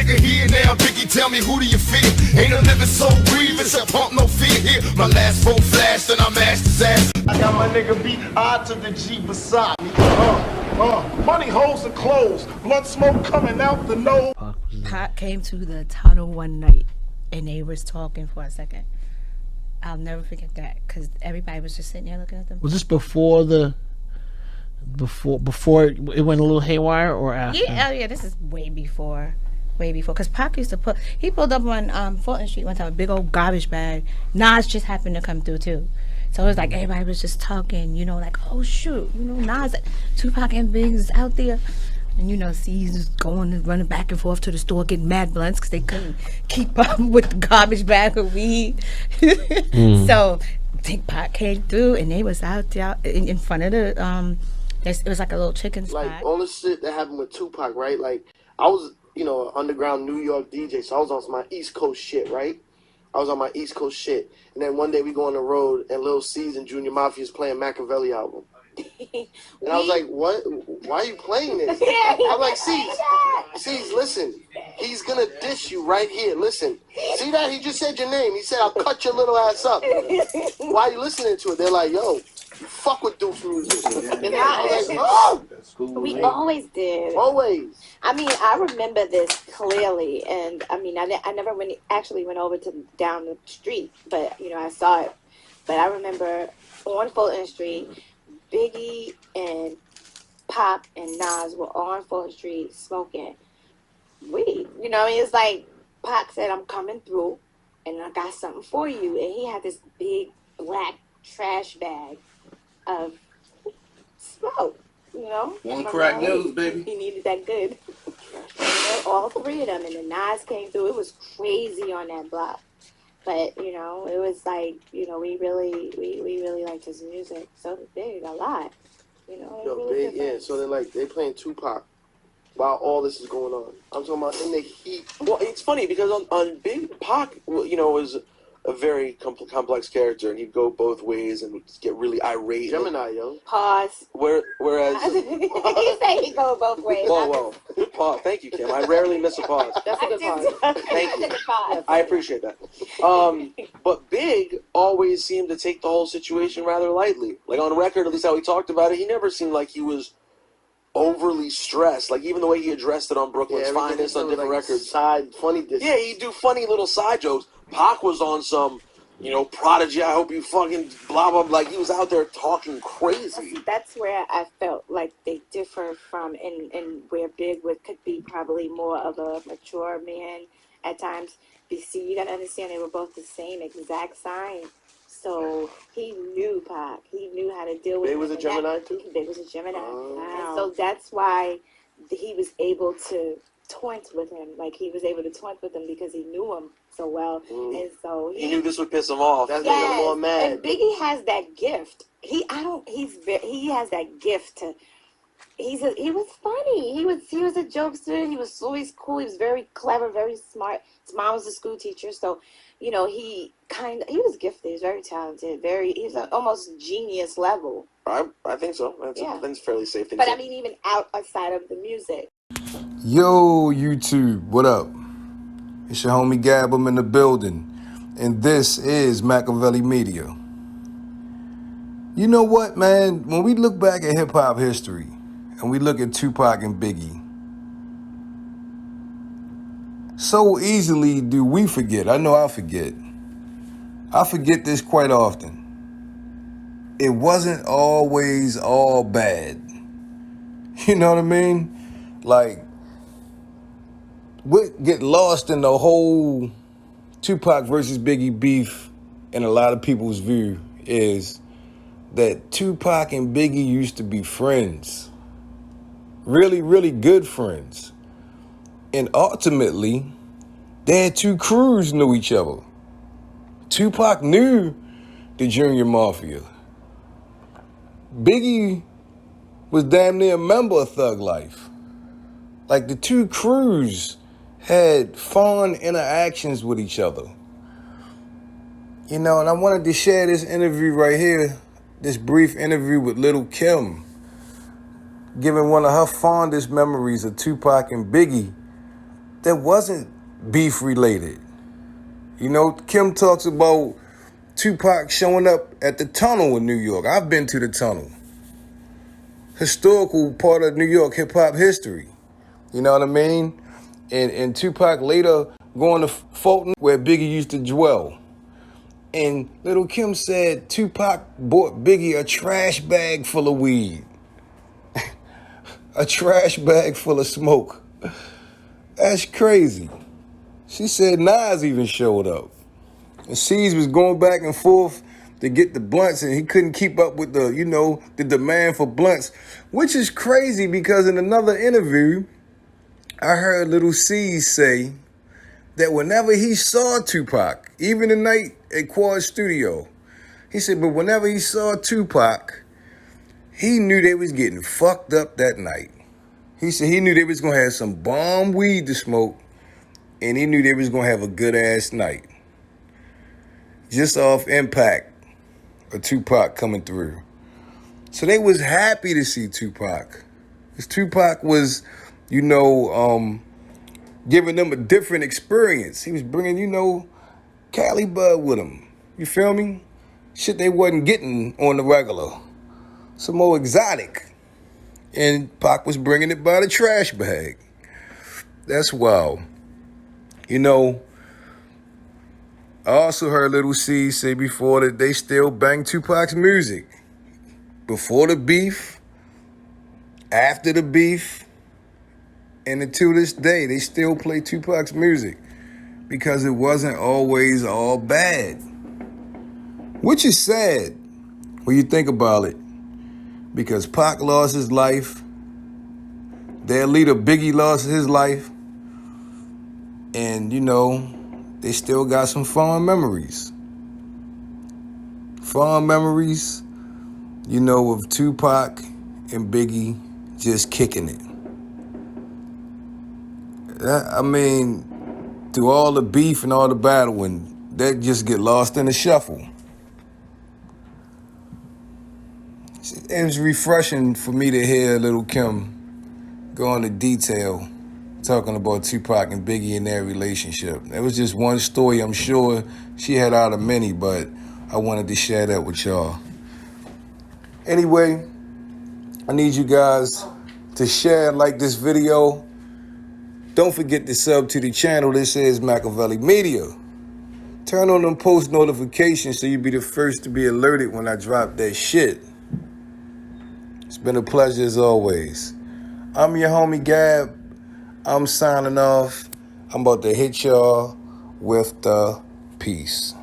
nigga here now. Biggie, tell me, who do you fear? Ain't a living so grievous, I pump no fear here. My last phone flashed and I mashed his ass. I got my nigga B.I. to the G beside me. Money, holes, and clothes. Blood smoke coming out the nose. Pac came to the tunnel one night and they was talking for a second. I'll never forget that because everybody was just sitting there looking at them. Was this before it went a little haywire or after? Yeah, oh yeah, this is way before. Because Pac used to he pulled up on Fulton Street one time, a big old garbage bag. Nas just happened to come through too. So it was like everybody was just talking, like, oh shoot, Nas, Tupac and Biggie is out there. And C's going and running back and forth to the store getting mad blunts because they couldn't keep up with the garbage bag of weed. So Big Pac came through and they was out there in front of the it was like a little chicken spot. Like all the shit that happened with Tupac, right? Like I was, an underground New York DJ, so I was on my East Coast shit, right? I was on my East Coast shit, and then one day we go on the road and Lil C's and Junior Mafia's playing MAKAVELI album. And I was like, what? Why are you playing this? I'm like, C's, listen. He's going to dish you right here. Listen. See that? He just said your name. He said, I'll cut your little ass up. Why are you listening to it? They're like, yo, you fuck with Duke's music. And I was like, oh! We always did. Always. I mean, I remember this clearly. And, I mean, I never actually went over to down the street. But, I saw it. But I remember on Fulton Street, Biggie and Pop and Nas were on Fulton Street smoking weed. It's like Pop said, I'm coming through and I got something for you. And he had this big black trash bag of smoke, One crack nose, baby. He needed that good. And all three of them. And then Nas came through. It was crazy on that block. But, it was like, we really liked his music. So Big, a lot. Big, yeah. So they playing Tupac while all this is going on. I'm talking about in the heat. Well, it's funny because on Big Pac, was a very complex character, and he'd go both ways and get really irate. Gemini, yo. Pause. Whereas he said he go both ways. Whoa. Good pause. Thank you, Kim. I rarely miss a pause. That's a good pause. Thank you. Pause. I appreciate that. But Big always seemed to take the whole situation rather lightly. Like on record, at least how he talked about it, he never seemed like he was overly stressed. Like even the way he addressed it on Brooklyn's Finest on different records. Funny. Yeah, he'd do funny little side jokes. Pac was on some, Prodigy, I hope you fucking blah, blah, blah. Like, he was out there talking crazy. That's where I felt like they differ from, and where Big could be probably more of a mature man at times. But see, you got to understand they were both the same exact sign. So he knew Pac. He knew how to deal with Big was a Gemini, too? Big was a Gemini. Oh. And so that's why he was able to taunt with him. Like, he was able to taunt with him because he knew him so well. And so he knew this would piss him off. That's making him more mad. And Biggie has that gift. He has that gift to. He was funny. He was a jokester. He was always cool. He was very clever, very smart. His mom was a school teacher, so he was gifted. He was very talented. He was almost genius level. I think so. I think it's fairly safe thing. But I mean, even outside of the music. Yo, YouTube, what up? It's your homie Gabum in the building, and this is MAKAVELI Media. You know what, man? When we look back at hip-hop history, and we look at Tupac and Biggie, so easily do we forget. I know I forget. I forget this quite often. It wasn't always all bad. You know what I mean? Like, what get lost in the whole Tupac versus Biggie beef in a lot of people's view is that Tupac and Biggie used to be friends. Really, really good friends. And ultimately, they had two crews knew each other. Tupac knew the Junior Mafia. Biggie was damn near a member of Thug Life. Like, the two crews had fun interactions with each other. And I wanted to share this interview right here, this brief interview with Little Kim, giving one of her fondest memories of Tupac and Biggie, that wasn't beef related. You know, Kim talks about Tupac showing up at the tunnel in New York. I've been to the tunnel. Historical part of New York hip-hop history. You know what I mean? And Tupac later going to Fulton, where Biggie used to dwell. And Little Kim said Tupac bought Biggie a trash bag full of weed. A trash bag full of smoke. That's crazy. She said Nas even showed up. And C's was going back and forth to get the blunts, and he couldn't keep up with the, you know, the demand for blunts, which is crazy because in another interview, I heard Little C say that whenever he saw Tupac, even the night at Quad Studio, he said, but whenever he saw Tupac, he knew they was getting fucked up that night. He said he knew they was going to have some bomb weed to smoke, and he knew they was going to have a good-ass night. Just off impact of Tupac coming through. So they was happy to see Tupac. Because Tupac was, you know, giving them a different experience. He was bringing, you know, Cali Bud with him. You feel me? Shit they wasn't getting on the regular. Some more exotic. And Pac was bringing it by the trash bag. That's wild. You know, I also heard Little C say before that they still bang Tupac's music. Before the beef, after the beef, and until this day, they still play Tupac's music because it wasn't always all bad. Which is sad when you think about it. Because Pac lost his life. Their leader Biggie lost his life. And, you know, they still got some fond memories. Fond memories, you know, of Tupac and Biggie just kicking it. I mean, through all the beef and all the battling, that just get lost in the shuffle. It was refreshing for me to hear Little Kim go into detail talking about Tupac and Biggie and their relationship. That was just one story. I'm sure she had out of many, but I wanted to share that with y'all. Anyway, I need you guys to share and like this video. Don't forget to sub to the channel. This is MAKAVELI Media. Turn on them post notifications so you be the first to be alerted when I drop that shit. It's been a pleasure as always. I'm your homie Gab. I'm signing off. I'm about to hit y'all with the peace.